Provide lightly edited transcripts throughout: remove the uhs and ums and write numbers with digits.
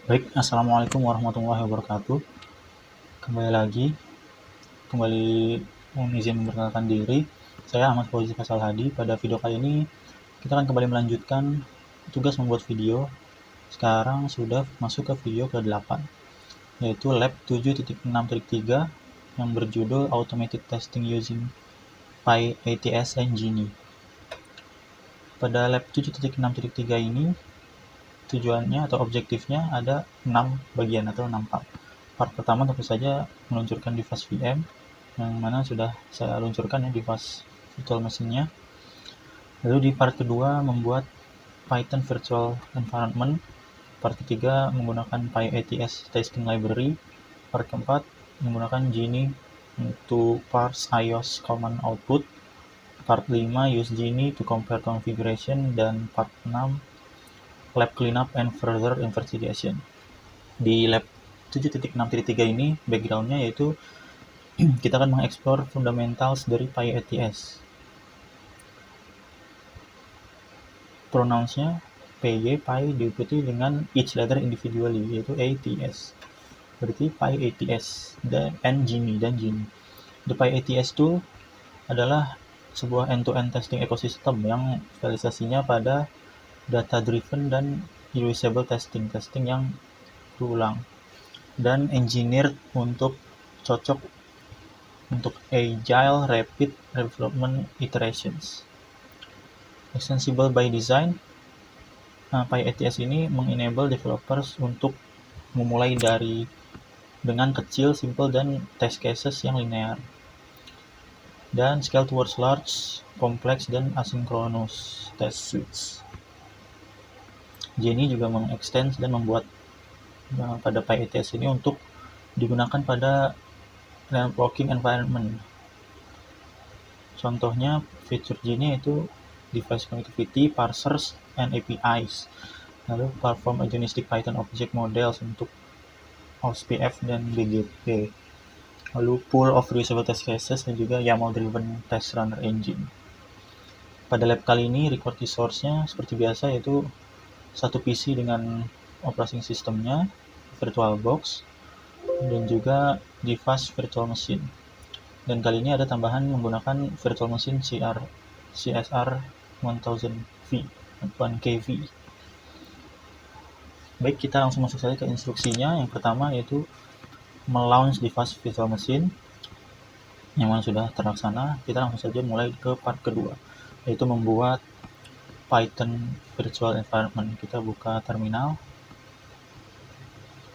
Baik, assalamualaikum warahmatullahi wabarakatuh. Kembali lagi, kembali izin memperkenalkan diri. Saya Ahmad Fauzi Faisal Hadi. Pada video kali ini, kita akan kembali melanjutkan tugas membuat video. Sekarang sudah masuk ke video ke-8, yaitu Lab 7.6.3 yang berjudul Automated Testing Using PyATS and Genie. Pada Lab 7.6.3 ini, tujuannya atau objektifnya ada 6 bagian atau 6 part. Part pertama tentu saja meluncurkan device VM, yang mana sudah saya luncurkan ya device virtual machine-nya. Lalu di part kedua membuat Python virtual environment. Part ketiga menggunakan PyATS testing library. Part keempat menggunakan Genie untuk parse iOS command output. Part 5 use Genie to compare configuration, dan part 6 lab cleanup and further investigation. Di lab 7.6.3 ini backgroundnya yaitu kita akan mengeksplor fundamentals dari PyATS. Pronouns-nya PY, Py diikuti dengan each letter individually, yaitu ATS. Berarti PyATS dan Genie. The PyATS tool adalah sebuah end-to-end testing ekosistem yang spesialisasinya pada data-driven dan reusable testing yang berulang, dan engineered untuk cocok untuk agile rapid development iterations. Extensible by design, PyATS ini mengenable developers untuk memulai dengan kecil, simple, dan test cases yang linear, dan scale towards large, complex, dan asynchronous test suites. Genie juga mengextend dan membuat pada PyATS ini untuk digunakan pada networking environment. Contohnya fitur Genie itu device connectivity, parsers, and APIs. Lalu platform agnostic Python object models untuk OSPF dan BGP. Lalu pool of reusable test cases dan juga YAML driven test runner engine. Pada lab kali ini record resource-nya seperti biasa, yaitu satu PC dengan operating systemnya, VirtualBox, dan juga device virtual machine. Dan kali ini ada tambahan menggunakan virtual machine CSR 1000V, 1KV. Baik, kita langsung masuk saja ke instruksinya. Yang pertama yaitu melaunch device virtual machine, yang mana sudah terlaksana. Kita langsung saja mulai ke part kedua, yaitu membuat Python virtual environment. Kita buka terminal.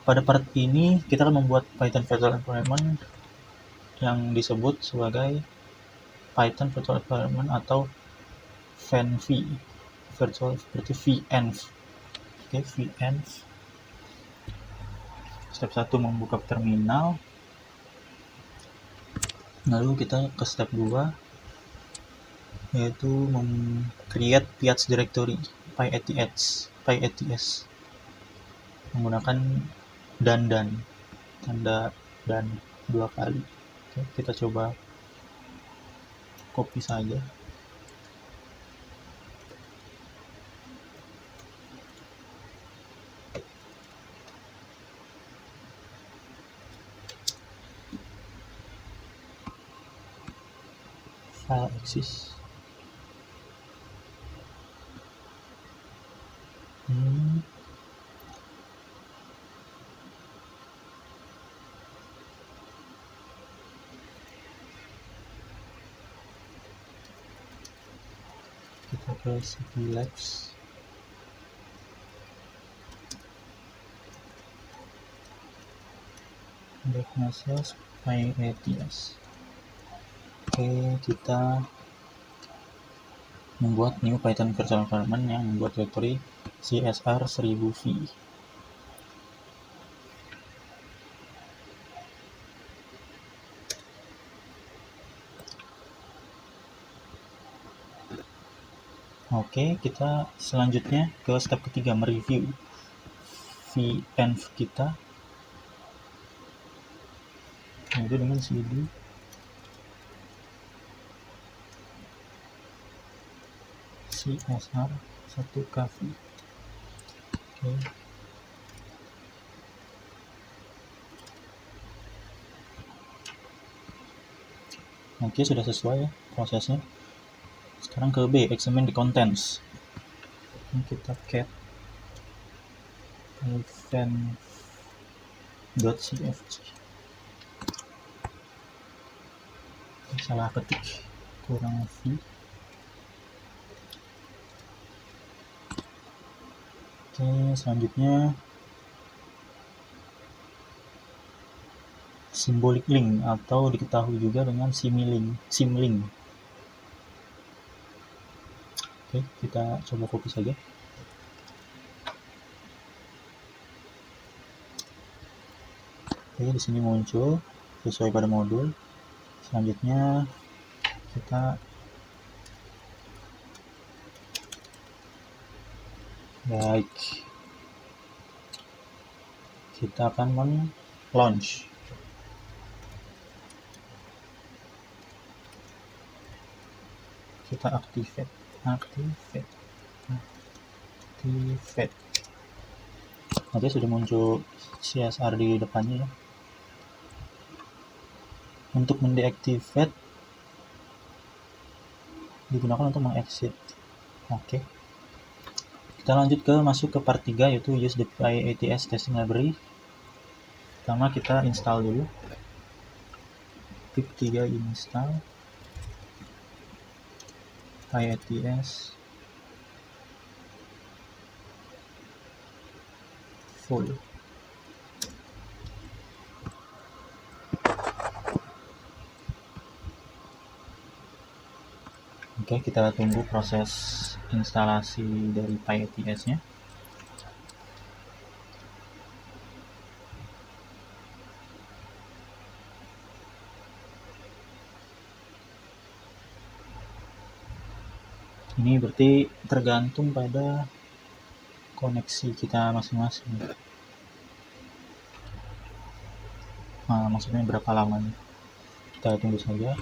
Pada part ini kita akan membuat Python virtual environment yang disebut sebagai Python virtual environment atau VENV, virtual seperti VENV. Oke, VENV. Step 1 membuka terminal. Lalu kita ke step 2, yaitu create PyATS directory PyATS menggunakan tanda dan 2 kali. Oke, kita coba copy saja. File exist. Kita ke CPLabs. Diagnosis PyATS. Oke, kita membuat new Python virtual environment yang membuat directory CSR 1000V. Oke, kita selanjutnya ke step ketiga, mereview VENV kita, yaitu dengan cd CSR 1KV. Oke. Oke, sudah sesuai ya prosesnya. Sekarang ke B, examine the contents. Ini kita cat event.cfg. Salah ketik, kurang v. Oke, selanjutnya symbolic link atau diketahui juga dengan symlink. Oke, kita coba copy saja. Oke, di sini muncul sesuai pada modul. Selanjutnya kita akan launch. Kita activate. Oke, sudah muncul CSR di depannya ya. Untuk mendeactivate digunakan untuk mengexit. Oke. Kita lanjut masuk ke part 3, yaitu use the PyATS testing library. Pertama kita install dulu. Pip 3 install PyATS full. Oke, kita tunggu proses instalasi dari PyATS-nya. Ini berarti tergantung pada koneksi kita masing-masing. Nah, maksudnya berapa lamanya. Kita tunggu saja.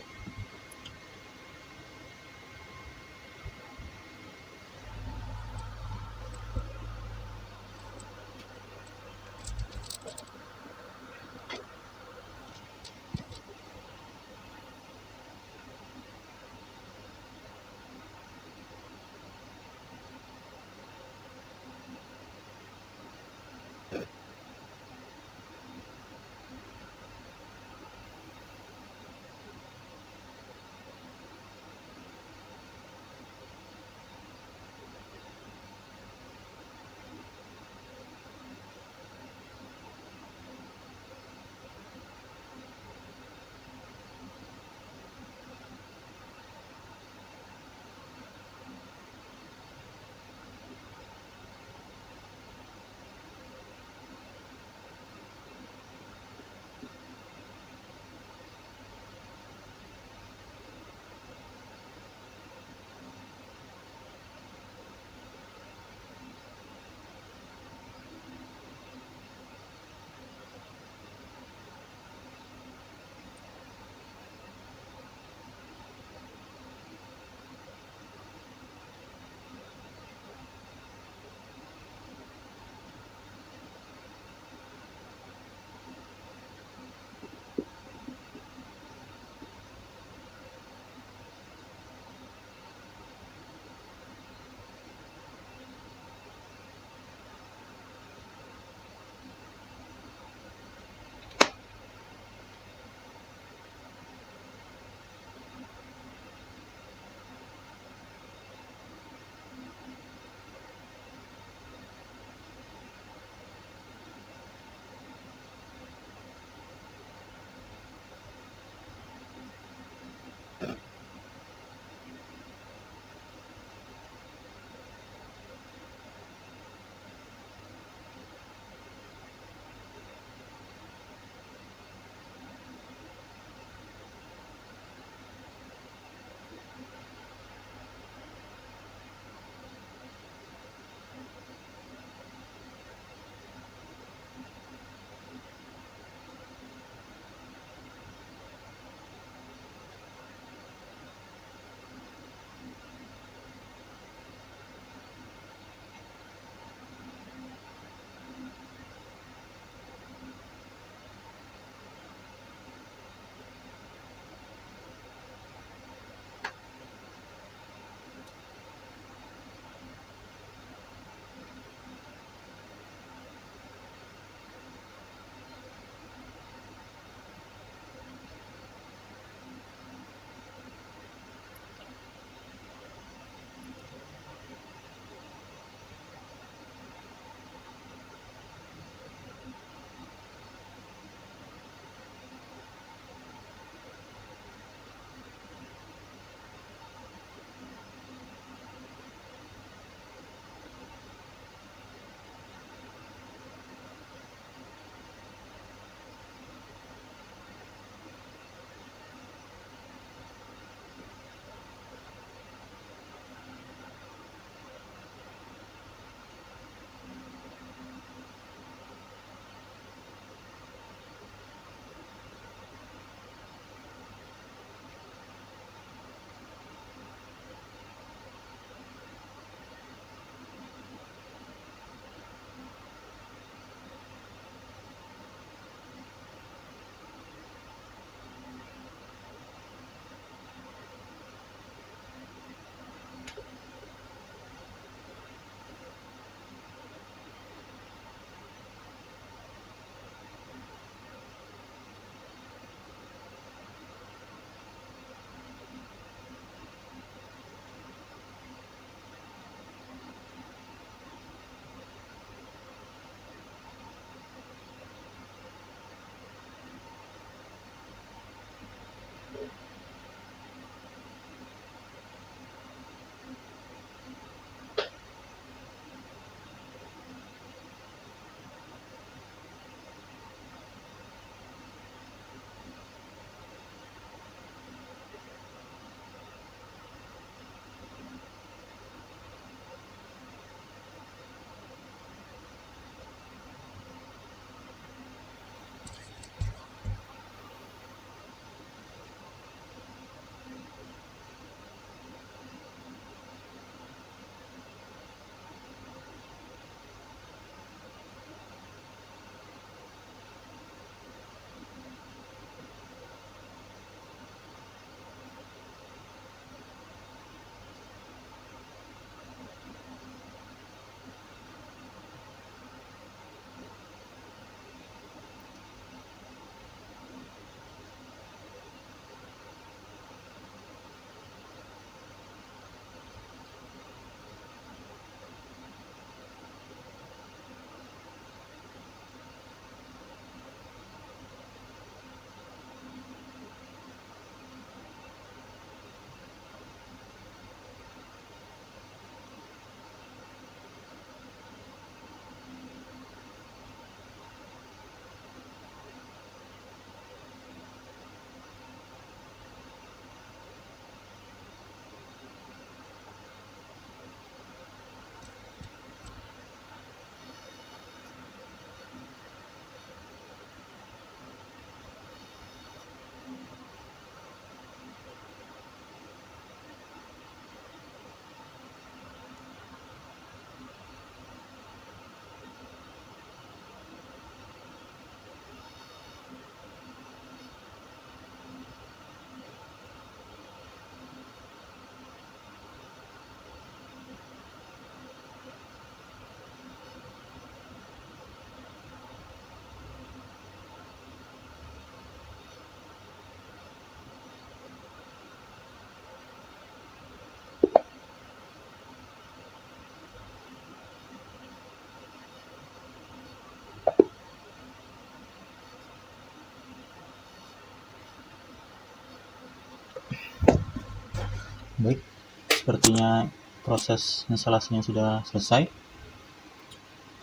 Baik, sepertinya proses instalasinya sudah selesai.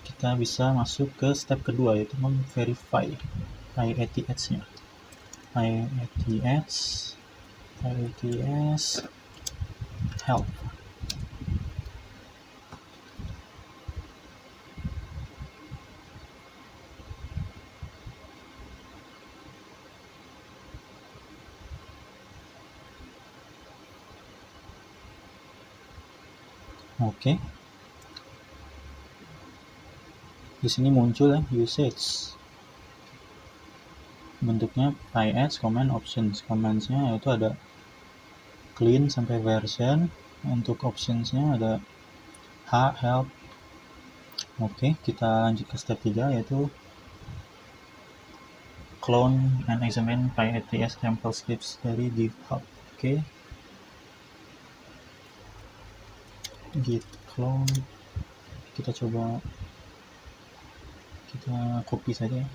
Kita bisa masuk ke step kedua, yaitu memverify IATS-nya. IATS help. Oke. Di sini muncul ya usage. Bentuknya IATS command options. Commands-nya yaitu ada clean sampai version. Untuk options-nya ada help. Oke, kita lanjut ke step 3, yaitu clone and examine PyATS sample scripts dari GitHub. Oke, git clone, kita coba kita copy saja ya.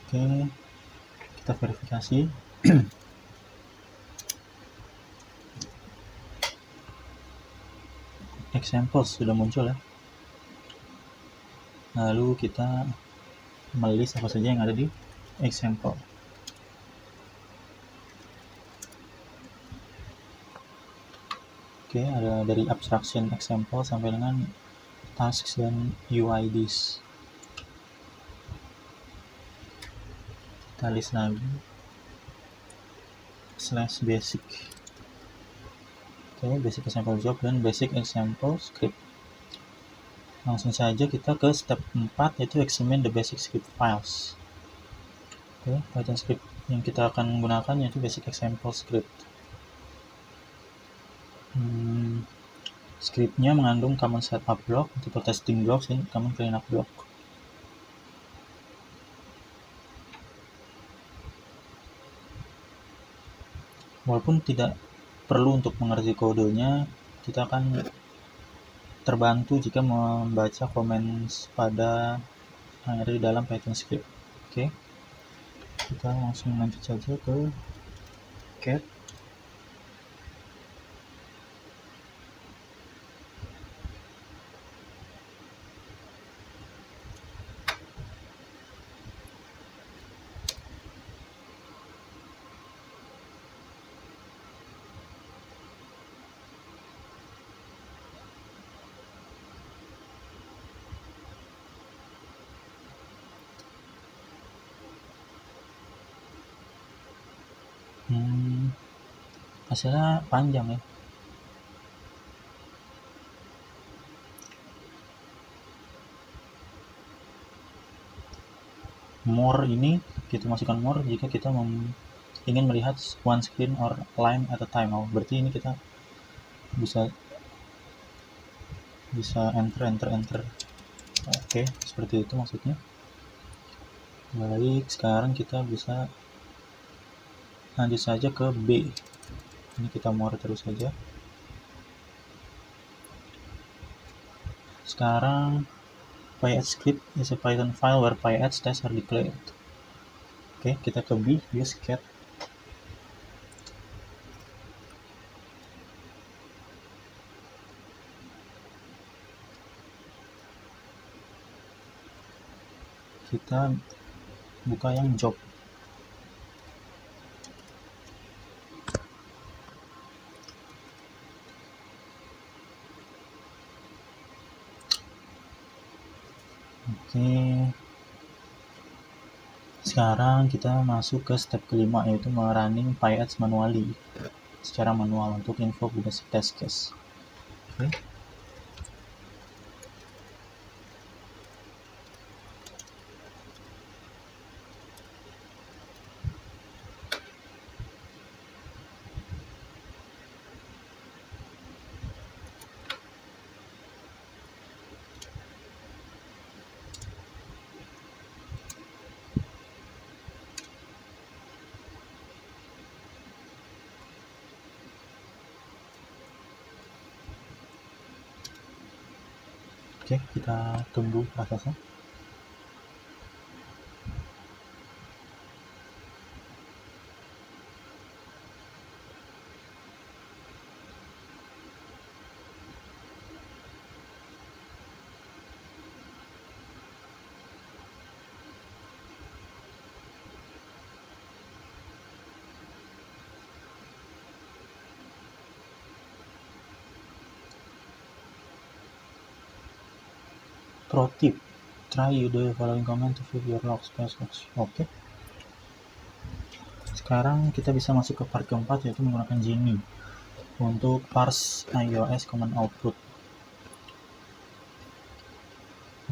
Oke, kita verifikasi. Examples sudah muncul ya. Lalu kita melist apa saja yang ada di example. Oke, ada dari abstraction example sampai dengan tasks dan UIDs. Kita list lagi /basic. Oke, basic example job dan basic example script. Langsung saja kita ke step 4, yaitu examine the basic script files. Oke, Python script yang kita akan gunakan yaitu basic example script. Scriptnya mengandung common setup block, tipe testing block, dan common cleanup block. Walaupun tidak perlu untuk mengerti kodenya, kita akan terbantu jika membaca comments pada yang ada di dalam Python script. Oke, kita langsung lanjut saja ke cat. Hasilnya panjang ya. More ini kita masukkan more jika kita ingin melihat one screen or line at a time. Berarti ini kita bisa enter. Oke, seperti itu maksudnya. Baik, sekarang kita bisa lanjut saja ke B. Ini kita more terus saja. Sekarang PyAt script is a Python file where PyAt tests are declared. Oke, kita ke B, use cat. Kita buka yang job. Oke, sekarang kita masuk ke step kelima, yaitu running PyAt manually secara manual untuk invoke basic test case. Oke. Oke, kita tunggu prosesnya. Pro tip, try the following command to view your log space. Oke. Sekarang kita bisa masuk ke part keempat, yaitu menggunakan Genie untuk parse iOS command output.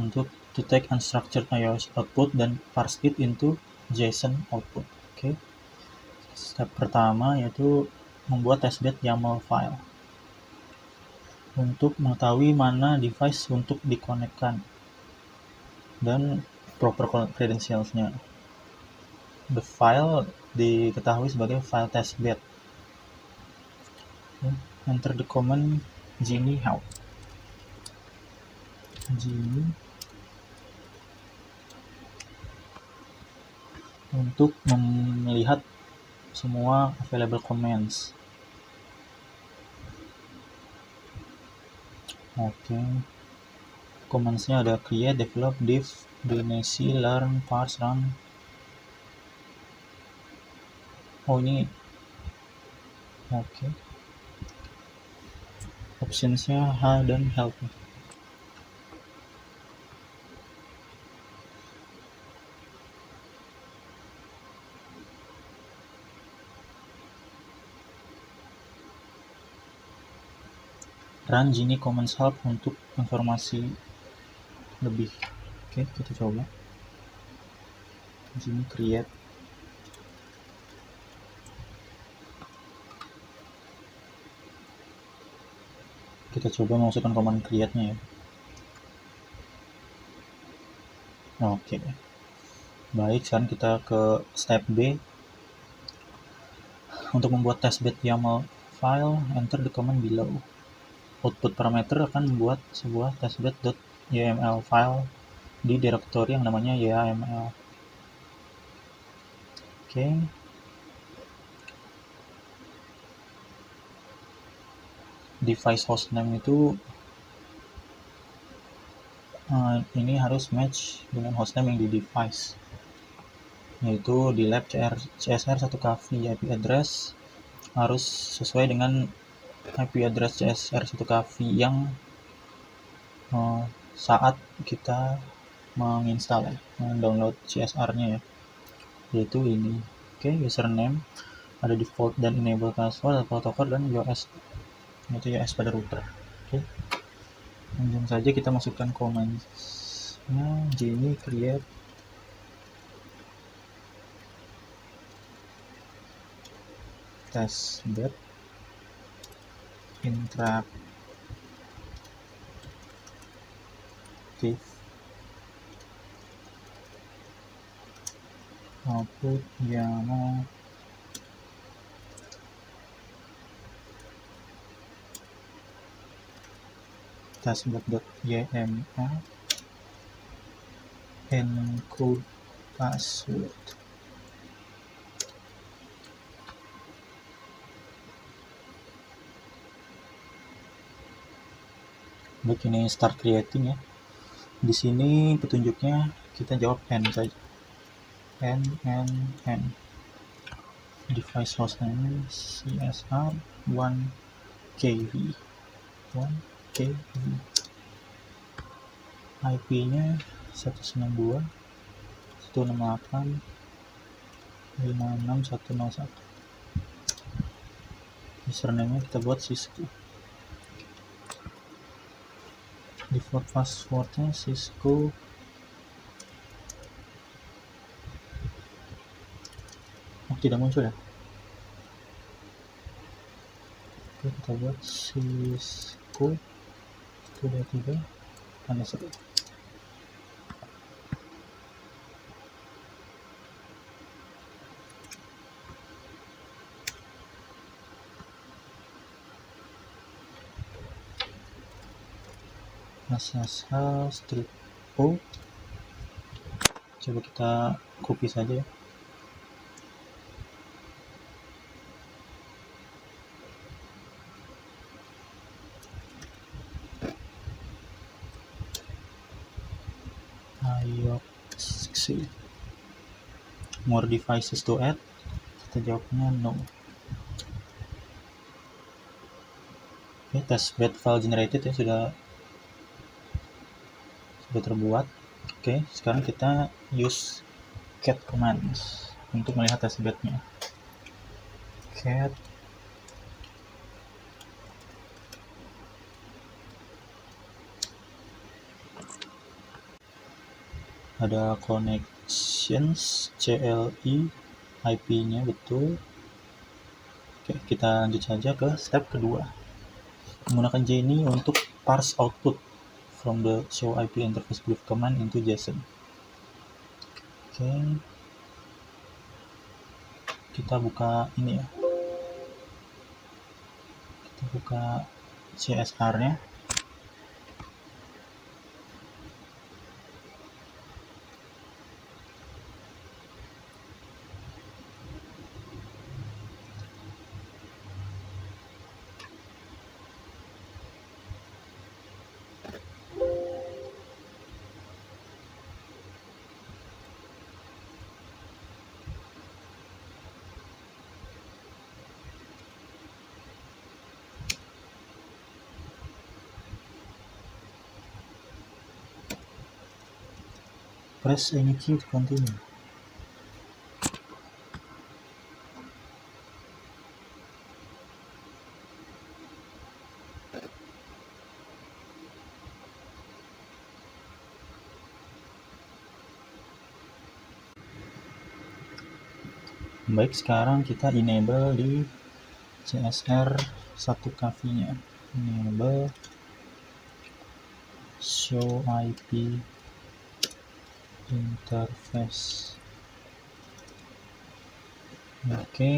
Untuk to take unstructured iOS output dan parse it into JSON output. Oke. Step pertama yaitu membuat testbed YAML file untuk mengetahui mana device untuk dikonekkan dan proper credentials-nya. The file diketahui sebagai file testbed. Enter the command genie help. Genie untuk melihat semua available commands. Oke. Commands-nya ada create, develop, diff, dynasty, learn, parse, run. Oh, ini oke. Options-nya H dan help. Run Genie commands help untuk informasi lebih. Oke, kita coba. Genie create. Kita coba masukkan command create-nya ya. Oke. Baik, sekarang kita ke step B. Untuk membuat testbed YAML file, enter the command below. Output parameter akan membuat sebuah testbed.yml file di direktori yang namanya YAML. Oke. Device hostname itu ini harus match dengan hostname yang di device, yaitu di lab CSR 1kV. IP address harus sesuai dengan IP address CSR 1kV yang saat kita menginstal ya, mendownload CSR-nya ya, yaitu ini. Oke, username ada default dan enable password, protokol dan US, yaitu US pada router. Oke, langsung saja kita masukkan command-nya genie create testbed interactive output YAML testbed.yml encode password. Baik, ini start creating ya. Di sini petunjuknya kita jawab n saja. N. Device hostname CSR 1kV. IP-nya 192.168.56.101. Username-nya kita buat Cisco. Default password-nya Cisco. Tidak muncul ya. Oke, kita buat Cisco 123 _. SSH strip O. Coba kita copy saja ya. Ayo, more devices to add. Kita jawabnya no. Oke, testbed file generated ya, sudah udah terbuat. Oke, sekarang kita use cat commands untuk melihat testbednya. Cat ada connections CLI IP-nya betul. Oke, kita lanjut saja ke step kedua. Menggunakan Genie untuk parse output from the show IP interface brief command into JSON. Oke, kita buka ini ya. Kita buka CSR-nya. Press any key to continue. Baik, sekarang kita enable di CSR 1kV-nya. Enable show IP interface. Oke.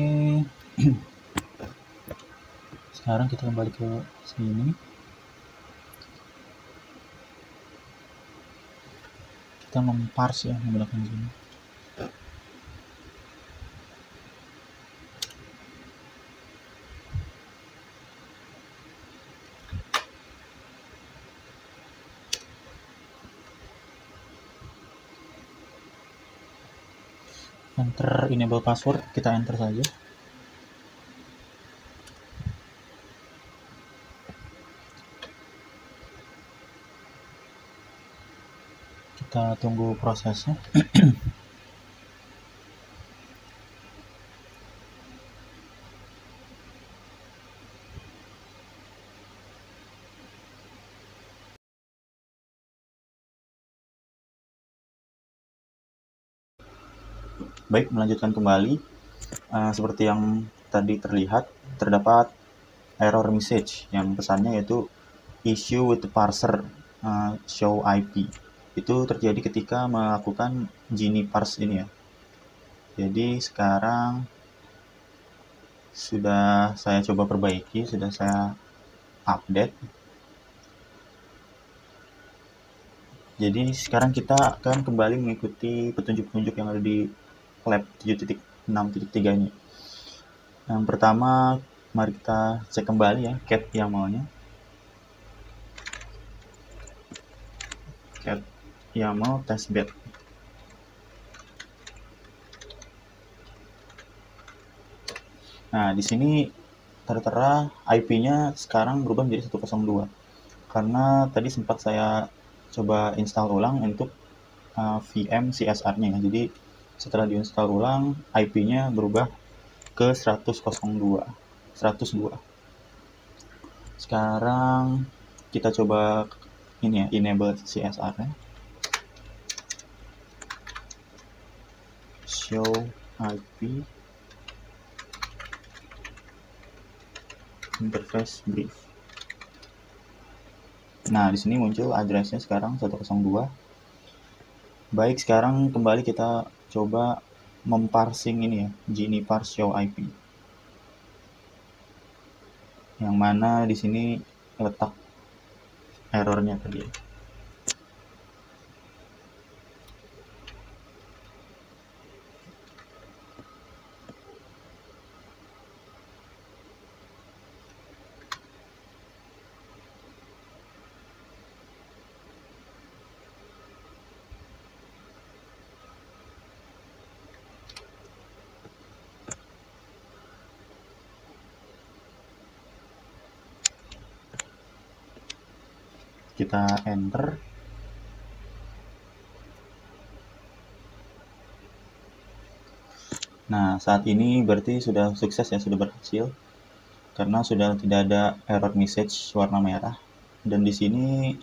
Sekarang kita kembali ke sini. Kita memparse ya menggunakan Genie. Enter enable password, kita enter saja. Kita tunggu prosesnya. Baik, melanjutkan kembali. Seperti yang tadi terlihat, terdapat error message yang pesannya yaitu issue with the parser show IP. Itu terjadi ketika melakukan Genie parse ini ya. Jadi sekarang sudah saya coba perbaiki, sudah saya update. Jadi sekarang kita akan kembali mengikuti petunjuk-petunjuk yang ada di lab 7.6.3 ini. Yang pertama, mari kita cek kembali ya cat yang maunya. Cat yang mau testbed. Nah, di sini tertera IP-nya sekarang berubah menjadi 102. Karena tadi sempat saya coba install ulang untuk VM CSR-nya. Jadi setelah diinstal ulang, IP-nya berubah ke 102. Sekarang kita coba ini ya, enable CSR-nya. Show IP interface brief. Nah, di sini muncul address-nya sekarang 102. Baik, sekarang kembali kita coba memparsing ini ya, Genie parse show IP. Yang mana di sini letak errornya tadi. Kita enter. Nah, saat ini berarti sudah sukses ya, sudah berhasil karena sudah tidak ada error message warna merah, dan di sini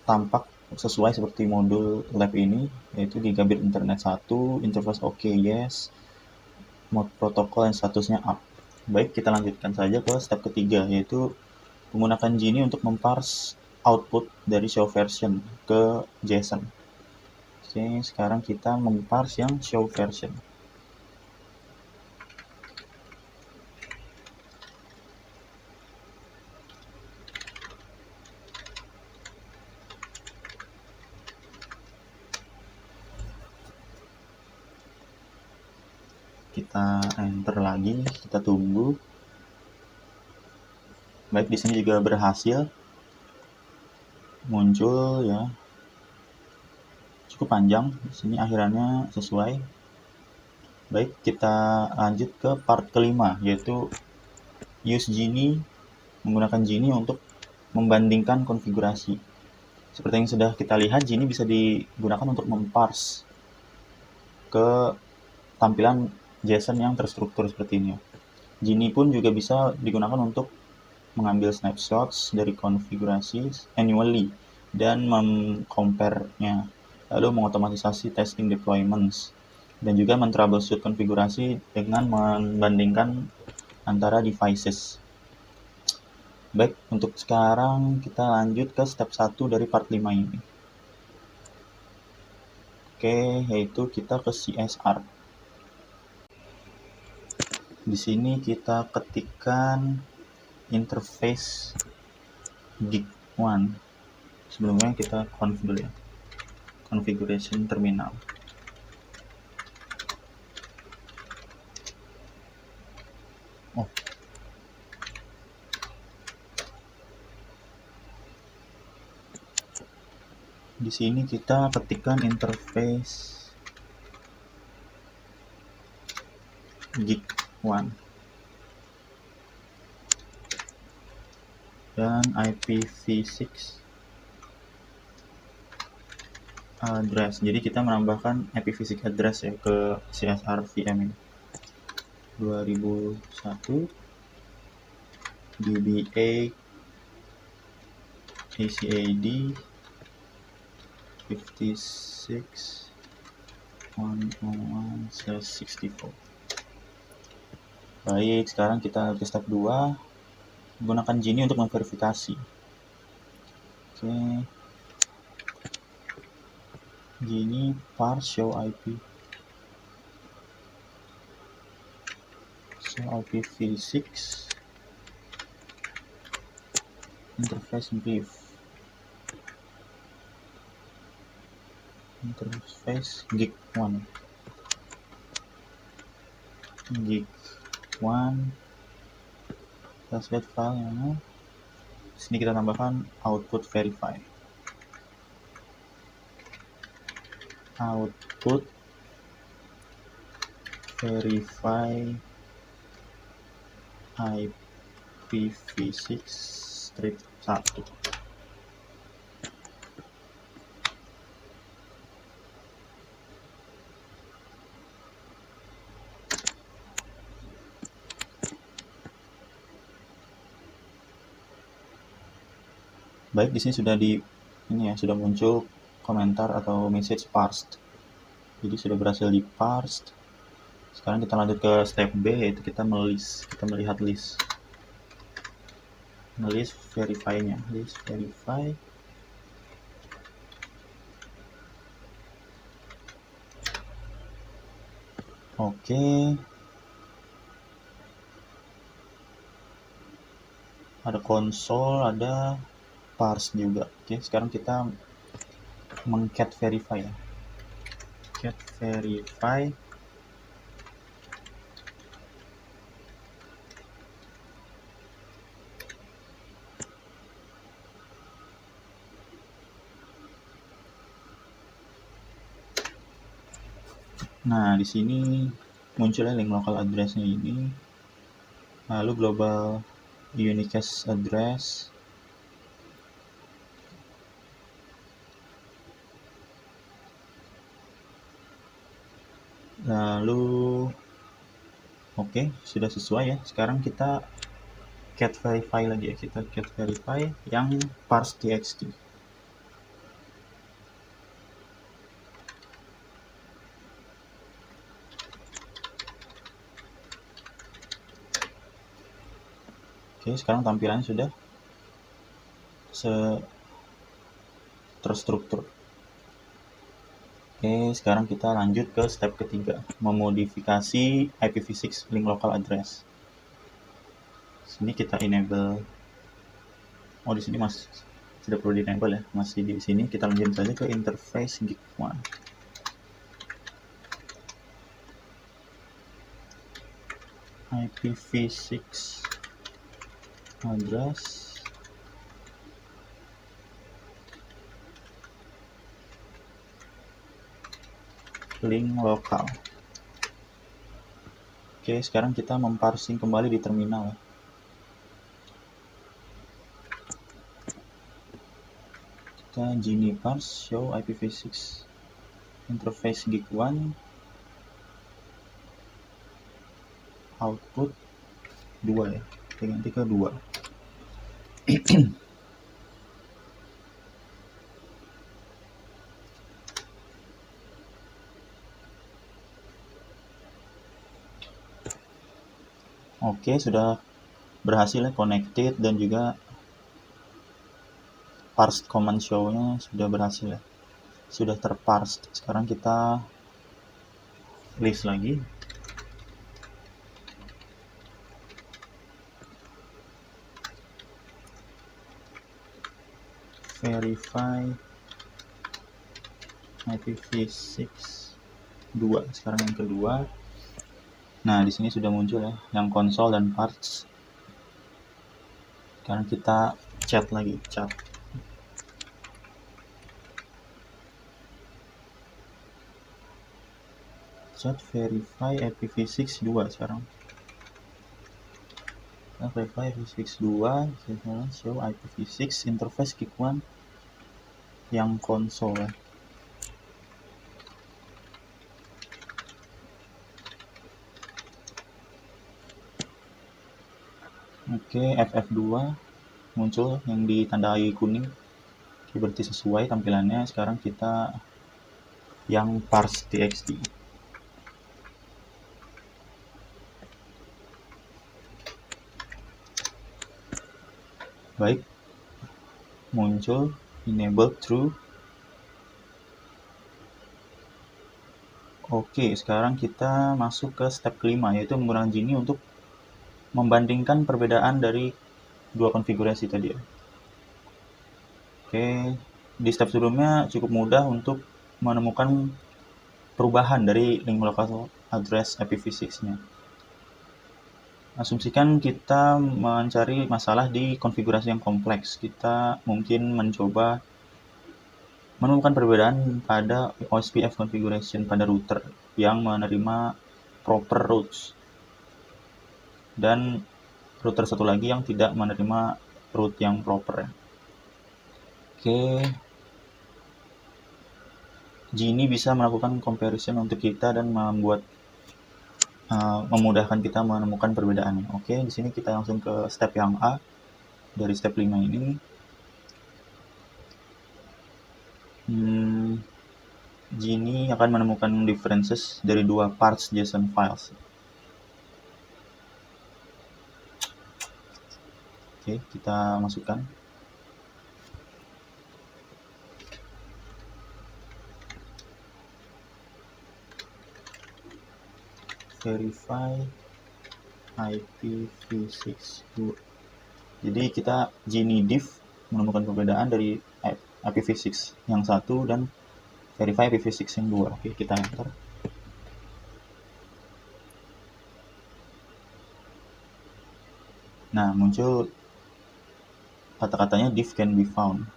tampak sesuai seperti modul lab ini, yaitu gigabit internet 1, interface oke, yes, mode protokol yang statusnya up. Baik, kita lanjutkan saja ke step ketiga, yaitu menggunakan Genie untuk memparse output dari show version ke JSON. Oke, sekarang kita memparse yang show version. Kita enter lagi, kita tunggu. Baik, di sini juga berhasil muncul ya, cukup panjang. Di sini akhirannya sesuai. Baik, kita lanjut ke part kelima, yaitu use Genie, menggunakan Genie untuk membandingkan konfigurasi. Seperti yang sudah kita lihat, Genie bisa digunakan untuk memparse ke tampilan JSON yang terstruktur seperti ini. Genie pun juga bisa digunakan untuk mengambil snapshots dari konfigurasi annually dan mengcompare-nya, lalu mengotomatisasi testing deployments, dan juga men-troubleshoot konfigurasi dengan membandingkan antara devices. Baik, untuk sekarang kita lanjut ke step 1 dari part 5 ini. Oke, yaitu kita ke CSR. Di sini kita ketikkan interface gig1. Sebelumnya kita conf dulu ya, configuration terminal. Di sini kita ketikkan interface gig1 dan IPv6 address. Jadi kita menambahkan IPv6 address ya ke CSR VM ini. 2001 DBA ACAD 56.101/64. Baik, sekarang kita ke step 2, menggunakan Genie untuk memverifikasi. Oke, Genie parse show IP. So IPv6 interface brief. Interface gig1 translate file yang sini kita tambahkan output verify IPv6 strip 1. Baik, di sini sudah muncul komentar atau message parsed. Jadi sudah berhasil di parsed. Sekarang kita lanjut ke step B, yaitu kita melihat list verify-nya. List verify. Oke. Ada konsol, ada parse juga. Oke, sekarang kita meng-cat verify ya. Cat verify. Nah, di sini munculnya link local address-nya ini. Lalu global unicast address. Lalu oke, sudah sesuai ya. Sekarang kita cat verify lagi ya. Kita cat verify yang parse txt. Oke, sekarang tampilannya sudah terstruktur. Oke, sekarang kita lanjut ke step ketiga, memodifikasi IPv6 link local address. Sini kita enable. Oh, di sini masih tidak perlu di enable ya, masih di sini. Kita lanjut saja ke interface gig1. IPv6 address link lokal. Oke, sekarang kita memparsing kembali di terminal ya. Kita gini parse show IPv6 interface gig1 output 2 ya. Kita ganti ke 2. Oke, sudah berhasil ya, connected, dan juga parse command show-nya sudah berhasil ya. Sudah terparse. Sekarang kita list lagi. Verify IPv6 2. Sekarang yang kedua. Nah, di sini sudah muncul ya, yang konsol dan parts. Sekarang kita chat lagi, chat. Chat verify IPv6 2 sekarang. Kita verify IPv6 2, show IPv6 interface gig1 yang konsol ya. Oke, FF2 muncul yang ditandai kuning. Oke, berarti sesuai tampilannya. Sekarang kita yang parse txt. Baik, muncul enable true. Oke, sekarang kita masuk ke step kelima, yaitu menggunakan Gini untuk membandingkan perbedaan dari dua konfigurasi tadi ya. Oke, di step sebelumnya cukup mudah untuk menemukan perubahan dari link local address IPv6-nya. Asumsikan kita mencari masalah di konfigurasi yang kompleks. Kita mungkin mencoba menemukan perbedaan pada OSPF configuration pada router yang menerima proper routes, dan router satu lagi yang tidak menerima route yang proper. Oke, Gini bisa melakukan comparison untuk kita dan memudahkan kita menemukan perbedaannya. Oke, di sini kita langsung ke step yang A dari step 5 ini. Gini akan menemukan differences dari dua parts JSON files. Oke, kita masukkan. Verify IPv6 2. Jadi kita Gini diff menemukan perbedaan dari IPv6 yang satu dan verify IPv6 yang 2. Oke, kita enter. Nah, muncul kata-katanya diff can be found.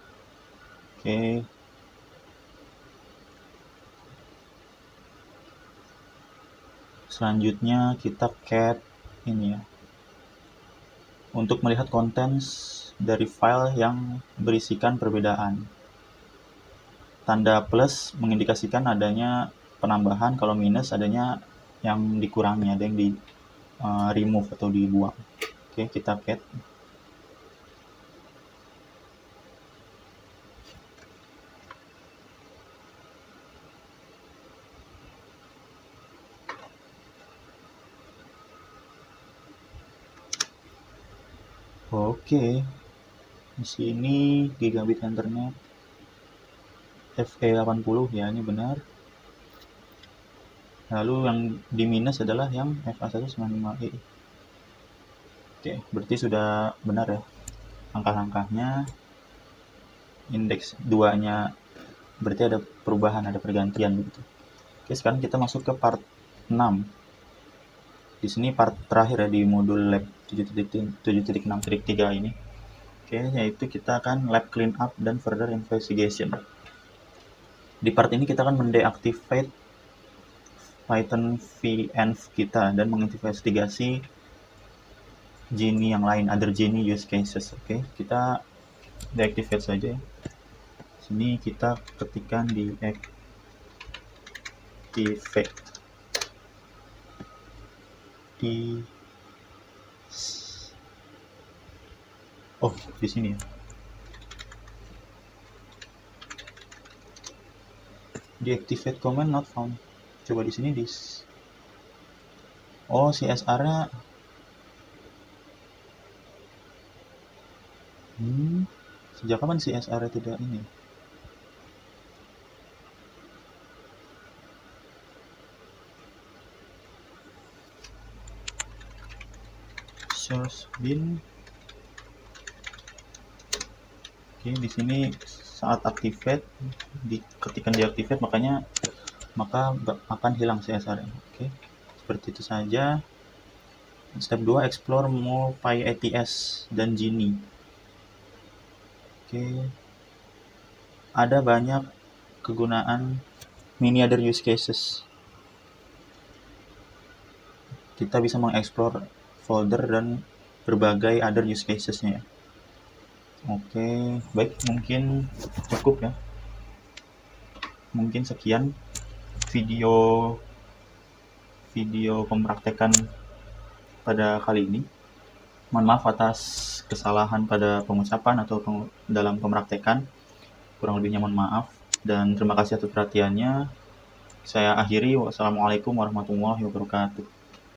Oke. Selanjutnya kita cat ini ya, untuk melihat contents dari file yang berisikan perbedaan. Tanda plus mengindikasikan adanya penambahan, kalau minus adanya yang dikurangi, ada yang di remove atau dibuang. Oke, kita cat. Oke, di sini gigabit internet FE80 ya, ini benar. Lalu yang di minus adalah yang FA195E. Oke, berarti sudah benar ya angka-angkanya. Indeks 2-nya berarti ada perubahan, ada pergantian gitu. Oke, sekarang kita masuk ke part 6. Di sini part terakhir ya di modul lab 7.6.3 ini. Oke, yaitu kita akan lab cleanup dan further investigation. Di part ini kita akan mendeactivate Python venv kita dan menginvestigasi Genie yang lain, other Genie use cases. Oke, kita deactivate saja ya. Sini kita ketikkan deactivate di sini ya. Deactivate command not found. Coba di sini CSR-nya sejak kapan CSR-nya tidak ini? Source bin. Oke, di sini saat activate, ketika deactivate maka akan hilang CSR-nya. Oke, seperti itu saja. Step 2, explore more PyATS dan Genie. Oke, ada banyak kegunaan many other use cases. Kita bisa mengeksplor folder dan berbagai other use cases-nya. Oke, baik, mungkin cukup ya. Mungkin sekian video pempraktekan pada kali ini. Mohon maaf atas kesalahan pada pengucapan atau dalam pempraktekan. Kurang lebihnya mohon maaf. Dan terima kasih atas perhatiannya. Saya akhiri. Wassalamualaikum warahmatullahi wabarakatuh.